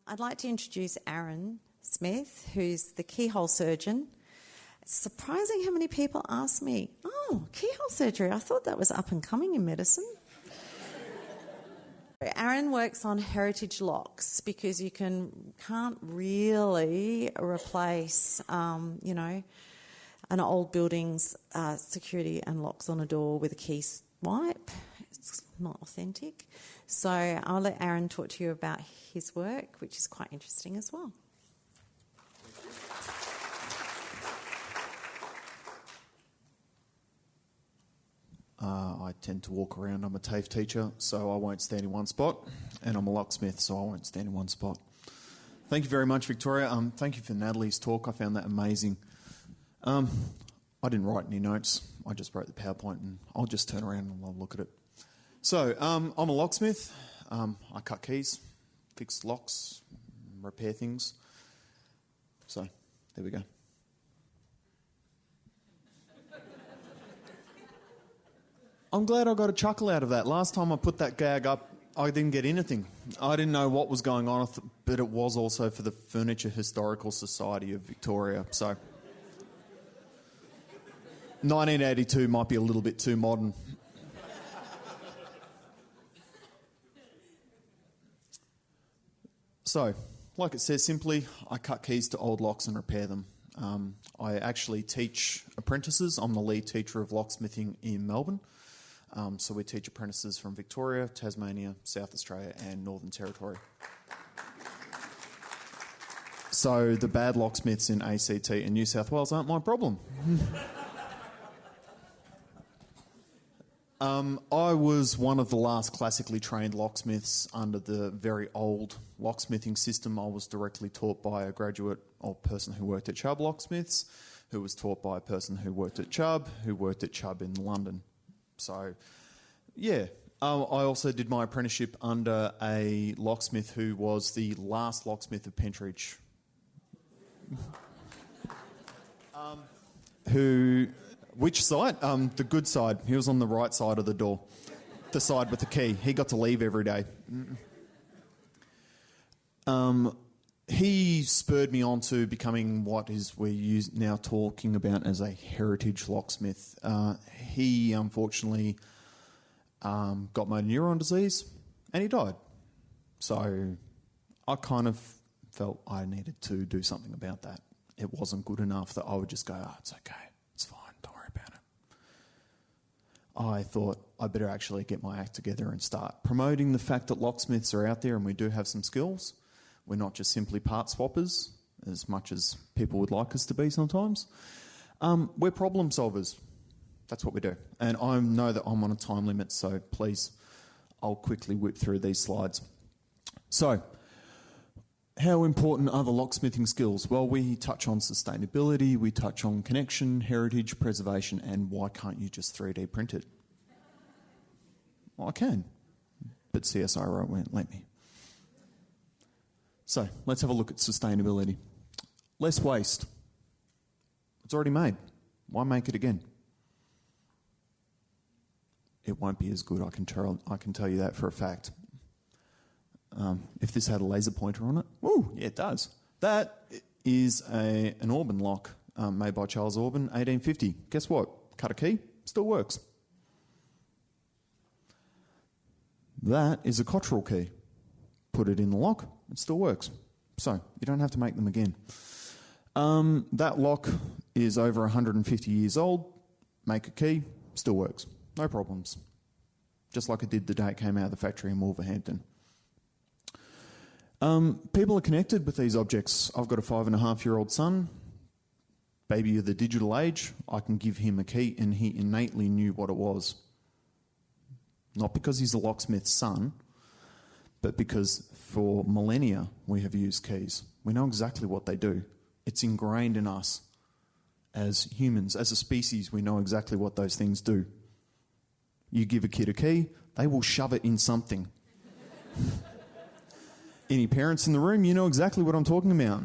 I'd like to introduce Aaron Smith, who's the keyhole surgeon. It's surprising how many people ask me, oh, keyhole surgery, I thought that was up and coming in medicine. Aaron works on heritage locks because you can't really replace, an old building's security and locks on a door with a key swipe. It's not authentic. So I'll let Aaron talk to you about his work, which is quite interesting as well. I tend to walk around. I'm a TAFE teacher, so I won't stand in one spot, and I'm a locksmith, so I won't stand in one spot. Thank you very much, Victoria. Thank you for Natalie's talk. I found that amazing. I didn't write any notes. I just wrote the PowerPoint, and I'll just turn around and I'll look at it. So, I'm a locksmith. I cut keys, fix locks, repair things. So, there we go. I'm glad I got a chuckle out of that. Last time I put that gag up, I didn't get anything. I didn't know what was going on, but it was also for the Furniture Historical Society of Victoria. So 1982 might be a little bit too modern. So, like it says simply, I cut keys to old locks and repair them. I actually teach apprentices. I'm the lead teacher of locksmithing in Melbourne. So we teach apprentices from Victoria, Tasmania, South Australia and Northern Territory. So the bad locksmiths in ACT and New South Wales aren't my problem. I was one of the last classically trained locksmiths under the very old locksmithing system. I was directly taught by a graduate or person who worked at Chubb Locksmiths, who was taught by a person who worked at Chubb, who worked at Chubb in London. So, yeah. I also did my apprenticeship under a locksmith who was the last locksmith of Pentridge. Which side? The good side. He was on the right side of the door. The side with the key. He got to leave every day. He spurred me on to becoming what we're now talking about as a heritage locksmith. He unfortunately got motor neuron disease and he died. So I kind of felt I needed to do something about that. It wasn't good enough that I would just go, it's okay, it's fine, don't worry about it. I thought I better actually get my act together and start promoting the fact that locksmiths are out there and we do have some skills. We're not just simply part swappers, as much as people would like us to be sometimes. We're problem solvers. That's what we do. And I know that I'm on a time limit, so please, I'll quickly whip through these slides. So, how important are the locksmithing skills? Well, we touch on sustainability, we touch on connection, heritage, preservation, and why can't you just 3D print it? Well, I can, but CSIRO won't let me. So, let's have a look at sustainability. Less waste. It's already made. Why make it again? It won't be as good, I can tell you that for a fact. If this had a laser pointer on it, yeah, it does. That is an Orban lock made by Charles Orban, 1850. Guess what? Cut a key, still works. That is a Cottrell key. Put it in the lock, it still works. So you don't have to make them again. That lock is over 150 years old. Make a key, still works. No problems. Just like it did the day it came out of the factory in Wolverhampton. People are connected with these objects. I've got a 5.5-year-old son, baby of the digital age. I can give him a key and he innately knew what it was. Not because he's a locksmith's son, but because for millennia we have used keys. We know exactly what they do. It's ingrained in us as humans. As a species, we know exactly what those things do. You give a kid a key, they will shove it in something. Any parents in the room, you know exactly what I'm talking about.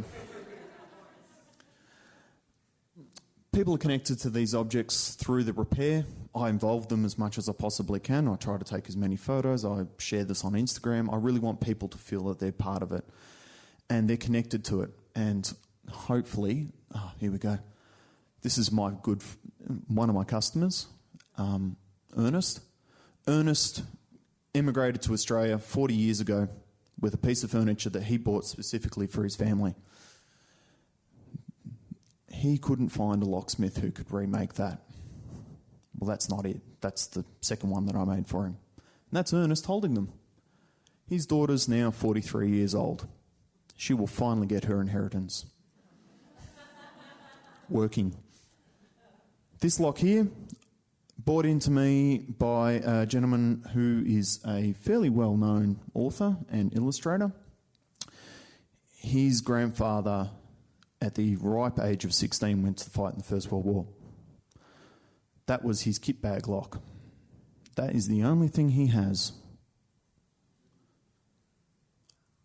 People are connected to these objects through the repair. I involve them as much as I possibly can. I try to take as many photos. I share this on Instagram. I really want people to feel that they're part of it. and they're connected to it. And hopefully, here we go. This is one of my customers, Ernest. Ernest immigrated to Australia 40 years ago with a piece of furniture that he bought specifically for his family. He couldn't find a locksmith who could remake that. Well, that's not it. That's the second one that I made for him. And that's Ernest holding them. His daughter's now 43 years old. She will finally get her inheritance. Working. This lock here, brought into me by a gentleman who is a fairly well-known author and illustrator. His grandfather, at the ripe age of 16, went to fight in the First World War. That was his kit bag lock. That is the only thing he has.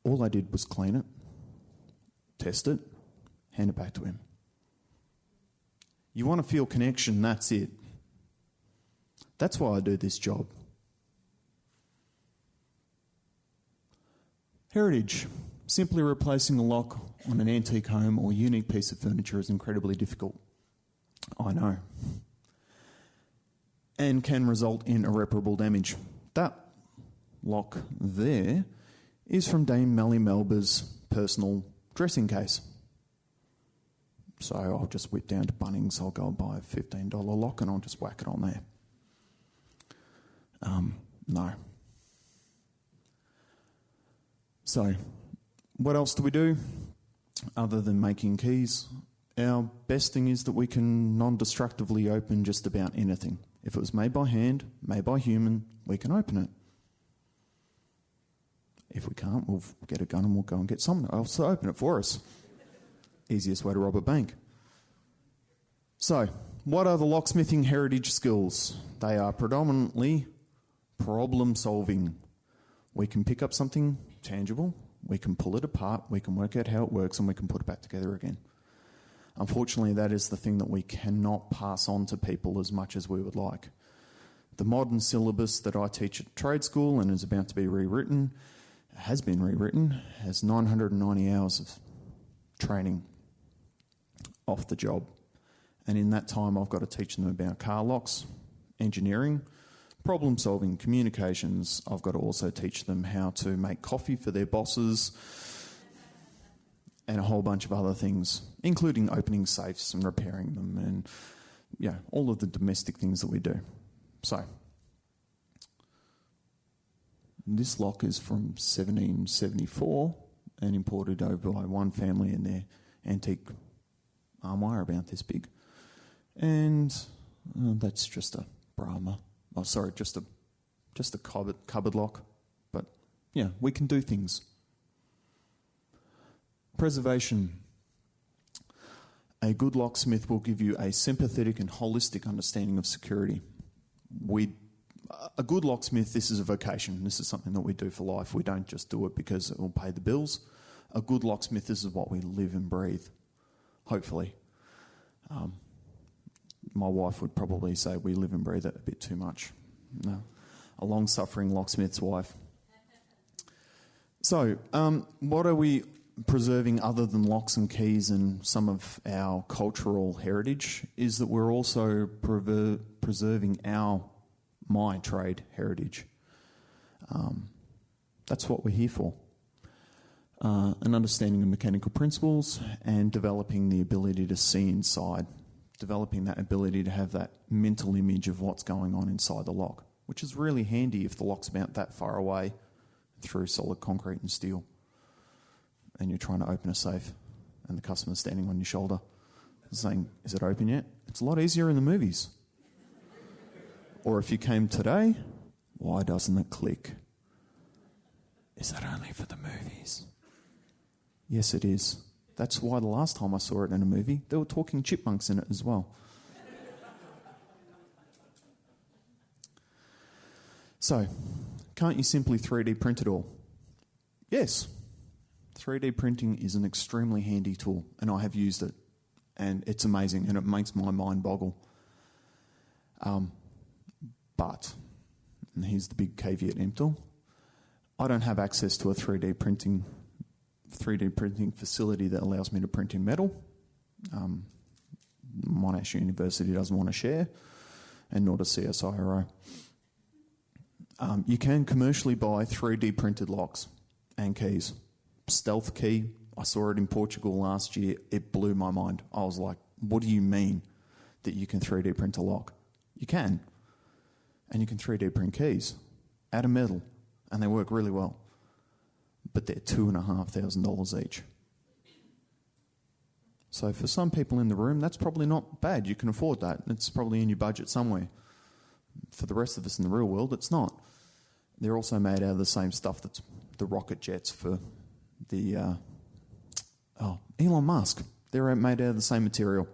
All I did was clean it, test it, hand it back to him. You want to feel connection, that's it. That's why I do this job. Heritage. Simply replacing a lock on an antique home or unique piece of furniture is incredibly difficult. I know. And can result in irreparable damage. That lock there is from Dame Melly Melba's personal dressing case. So I'll just whip down to Bunnings, I'll go and buy a $15 lock and I'll just whack it on there. No. So, what else do we do other than making keys? Our best thing is that we can non-destructively open just about anything. If it was made by hand, made by human, we can open it. If we can't, we'll get a gun and we'll go and get someone else to open it for us. Easiest way to rob a bank. So, what are the locksmithing heritage skills? They are predominantly problem solving. We can pick up something tangible, we can pull it apart, we can work out how it works, and we can put it back together again. Unfortunately, that is the thing that we cannot pass on to people as much as we would like. The modern syllabus that I teach at trade school and is about to be rewritten, has been rewritten, has 990 hours of training off the job. And in that time, I've got to teach them about car locks, engineering, problem solving, communications. I've got to also teach them how to make coffee for their bosses and a whole bunch of other things, including opening safes and repairing them and all of the domestic things that we do. So, this lock is from 1774 and imported over by one family in their antique armoire about this big. And that's just a Brahma. Oh, sorry, just a cupboard lock. But yeah, we can do things. Preservation. A good locksmith will give you a sympathetic and holistic understanding of security. A good locksmith, this is a vocation. This is something that we do for life. We don't just do it because it will pay the bills. A good locksmith, this is what we live and breathe, hopefully. My wife would probably say we live and breathe it a bit too much. No, a long-suffering locksmith's wife. So, what are we preserving other than locks and keys and some of our cultural heritage? Is that we're also preserving my trade heritage. That's what we're here for. An understanding of mechanical principles and developing the ability to see inside. Developing that ability to have that mental image of what's going on inside the lock, which is really handy if the lock's about that far away through solid concrete and steel and you're trying to open a safe and the customer's standing on your shoulder saying, is it open yet? It's a lot easier in the movies. Or if you came today, why doesn't it click? Is that only for the movies? Yes, it is. That's why the last time I saw it in a movie, there were talking chipmunks in it as well. So, can't you simply 3D print it all? Yes. 3D printing is an extremely handy tool, and I have used it, and it's amazing, and it makes my mind boggle. But, and here's the big caveat emptor, I don't have access to a 3D printing 3D printing facility that allows me to print in metal. Monash University doesn't want to share, and nor does CSIRO. You can commercially buy 3D printed locks and keys. Stealth key, I saw it in Portugal last year. It blew my mind. I was like, what do you mean that you can 3D print a lock? You can. And you can 3D print keys out of metal, and they work really well. But they're $2,500 each. So for some people in the room, that's probably not bad. You can afford that. It's probably in your budget somewhere. For the rest of us in the real world, it's not. They're also made out of the same stuff that's the rocket jets for the Elon Musk. They're made out of the same material.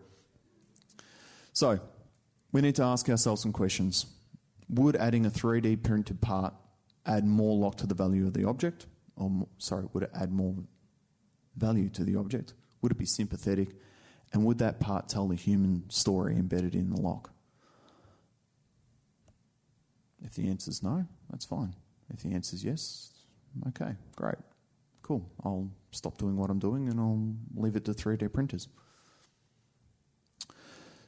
So we need to ask ourselves some questions. Would adding a 3D printed part add more lock to the value of the object? Would it add more value to the object? Would it be sympathetic? And would that part tell the human story embedded in the lock? If the answer is no, that's fine. If the answer is yes, okay, great, cool. I'll stop doing what I'm doing and I'll leave it to 3D printers.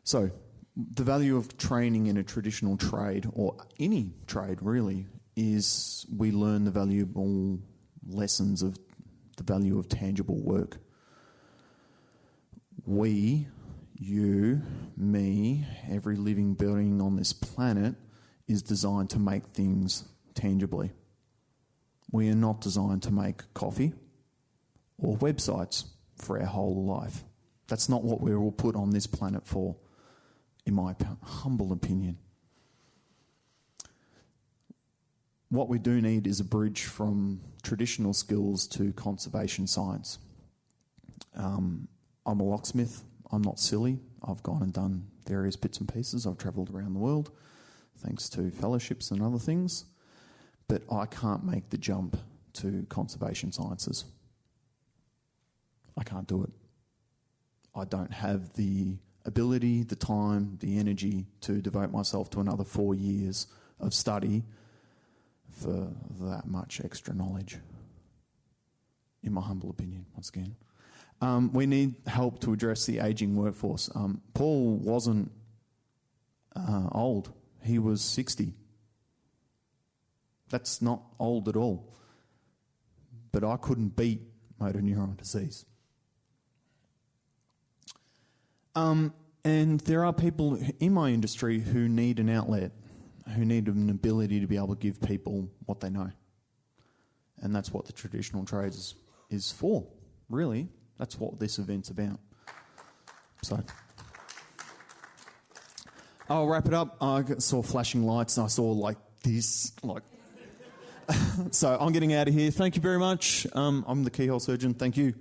So, the value of training in a traditional trade, or any trade really, is we learn the valuable lessons of the value of tangible work. We, you, me, every living being on this planet is designed to make things tangibly. We are not designed to make coffee or websites for our whole life. That's not what we were put on this planet for, in my humble opinion. What we do need is a bridge from traditional skills to conservation science. I'm a locksmith. I'm not silly. I've gone and done various bits and pieces. I've travelled around the world, thanks to fellowships and other things. But I can't make the jump to conservation sciences. I can't do it. I don't have the ability, the time, the energy to devote myself to another 4 years of study for that much extra knowledge, in my humble opinion, once again. We need help to address the ageing workforce. Paul wasn't old. He was 60. That's not old at all. But I couldn't beat motor neuron disease. And there are people in my industry who need an outlet, who need an ability to be able to give people what they know. And that's what the traditional trades is for, really. That's what this event's about. So, I'll wrap it up. I saw flashing lights and I saw like this, so I'm getting out of here. Thank you very much. I'm the keyhole surgeon. Thank you.